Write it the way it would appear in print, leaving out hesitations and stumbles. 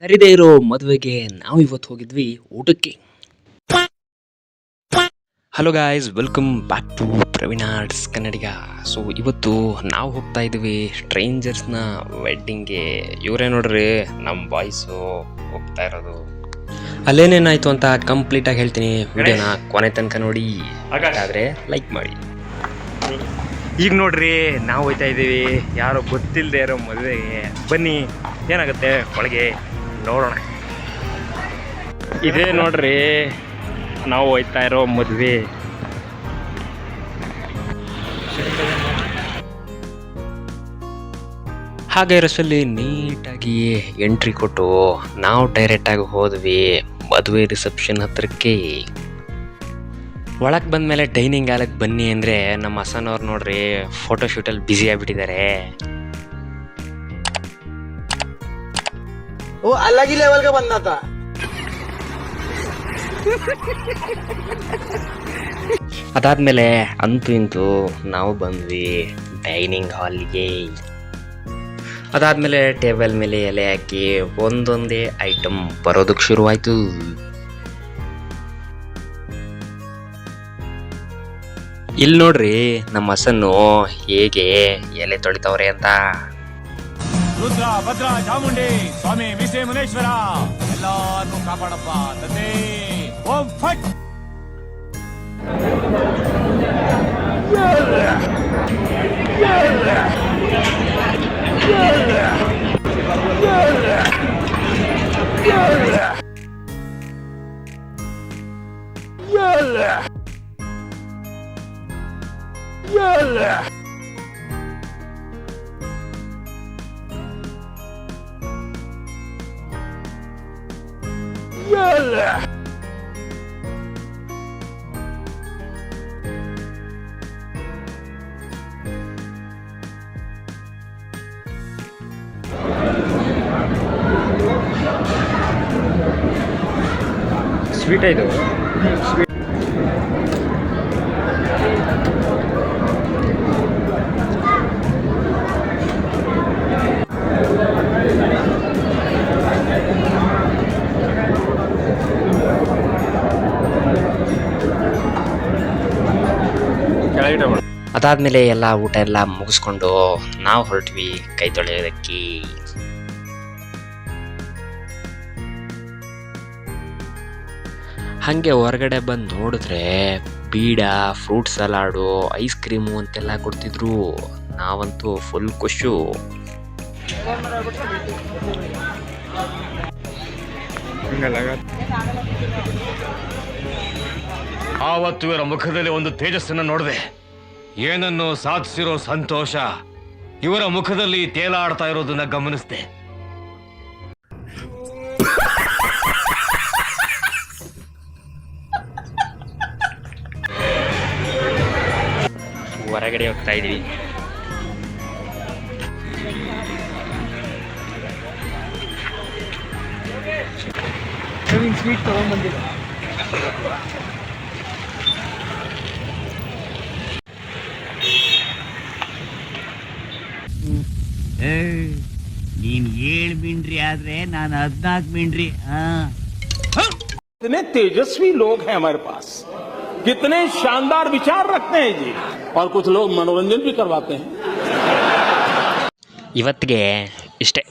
ಕರಿದೇ ಇರೋ ಮದುವೆಗೆ ನಾವು ಇವತ್ತು ಹೋಗಿದ್ವಿ ಊಟಕ್ಕೆ. Hello guys, welcome back to Praveen arts Kannadiga. So ಇವತ್ತು ನಾವು ಹೋಗ್ತಾ ಇದ್ದೀವಿ ಸ್ಟ್ರೇಂಜರ್ಸ್ನ ವೆಡ್ಡಿಂಗ್ಗೆ. ಇವರೇ ನೋಡ್ರಿ ನಮ್ಮ ಬಾಯ್ಸು ಹೋಗ್ತಾ ಇರೋದು. ಅಲ್ಲೇನೇನಾಯ್ತು ಅಂತ ಕಂಪ್ಲೀಟಾಗಿ ಹೇಳ್ತೀನಿ. ವಿಡಿಯೋನ ಕೊನೆ ತನಕ ನೋಡಿ, ಆದರೆ ಲೈಕ್ ಮಾಡಿ. ಈಗ ನೋಡ್ರಿ ನಾವು ಹೋಗ್ತಾ ಇದ್ದೀವಿ ಯಾರೋ ಗೊತ್ತಿಲ್ಲದೆ ಇರೋ ಮದುವೆಗೆ. ಬನ್ನಿ ಏನಾಗುತ್ತೆ ಒಳಗೆ ನೋಡೋಣ. ಇದೇ ನೋಡ್ರಿ ನಾವು ಹೋಗ್ತಾ ಇರೋ ಮದುವೆ. ಹಾಗೆ ರಸಲ್ಲಿ ನೀಟಾಗಿ ಎಂಟ್ರಿ ಕೊಟ್ಟು ನಾವು ಡೈರೆಕ್ಟಾಗಿ ಹೋದ್ವಿ ಮದುವೆ ರಿಸೆಪ್ಷನ್ ಹತ್ರಕ್ಕೆ. ಒಳಗೆ ಬಂದಮೇಲೆ ಡೈನಿಂಗ್ ಹಾಲಕ್ಕೆ ಬನ್ನಿ ಅಂದರೆ ನಮ್ಮ ಹಸನವ್ರು ನೋಡ್ರಿ ಫೋಟೋಶೂಟಲ್ಲಿ ಬ್ಯುಸಿ ಆಗಿಬಿಟ್ಟಿದ್ದಾರೆ. वो अलग ही लेवल का बनना था. ಅದಾದ್ಮೇಲೆ ಅಂತೂ ಇಂತೂ ನಾವು ಬಂದ್ವಿ ಡೈನಿಂಗ್ ಹಾಲ್ಗೆ. ಅದಾದ್ಮೇಲೆ ಟೇಬಲ್ ಮೇಲೆ ಎಲೆ ಹಾಕಿ ಒಂದೊಂದೇ ಐಟಮ್ ಬರೋದಕ್ಕೆ ಶುರುವಾಯ್ತು. ಇಲ್ಲಿ ನೋಡ್ರಿ ನಮ್ಮ ಹಸನ್ನು ಹೇಗೆ ಎಲೆ ತೊಳಿತವ್ರೆ ಅಂತ. ರುದ್ರ ಭದ್ರ ಚಾಮುಂಡಿ ಸ್ವಾಮಿ ವಿಷಯ ಮುನೇಶ್ವರ ಎಲ್ಲಾರನ್ನೂ ಕಾಪಾಡಪ್ಪ ತಂದೆ. ಓಂ ಫಟ್. ಸ್ವೀಟ್ ಇದು. ಅದಾದ್ಮೇಲೆ ಎಲ್ಲ ಊಟ ಎಲ್ಲ ಮುಗಿಸ್ಕೊಂಡು ನಾವು ಹೊರಟ್ವಿ ಕೈ ತೊಳೆಯೋದಕ್ಕೆ. ಹಾಗೆ ಹೊರಗಡೆ ಬಂದು ನೋಡಿದ್ರೆ ಬೀಡ, ಫ್ರೂಟ್ ಸಲಾಡು, ಐಸ್ ಕ್ರೀಮು ಅಂತೆಲ್ಲ ಕೊಡ್ತಿದ್ರು. ನಾವಂತೂ ಫುಲ್ ಖುಷು. ಆವತ್ತು ಇವರ ಮುಖದಲ್ಲಿ ಒಂದು ತೇಜಸ್ಸನ್ನು ನೋಡಿದೆ. ಏನನ್ನು ಸಾಧಿಸಿರೋ ಸಂತೋಷ ಇವರ ಮುಖದಲ್ಲಿ ತೇಲಾಡ್ತಾ ಇರೋದನ್ನ ಗಮನಿಸಿದೆ. ಹೊರಗಡೆ ಹೋಗ್ತಾ ಇದೀವಿ. ಸ್ವೀಟ್ ತಗೊಂಡ್ಬಂದಿಲ್ಲ. ನೀನ್ 7 ಮಿಂಡ್ರಿ ಆದ್ರೆ ನಾನು 14 ಮಿಂಡ್ರಿ. कितने तेजस्वी लोग हैं हमारे पास, कितने शानदार विचार रखते हैं जी. और कुछ लोग मनोरंजन भी करवाते हैं. ಇವತ್ತಿಗೆ ಇಷ್ಟೇ.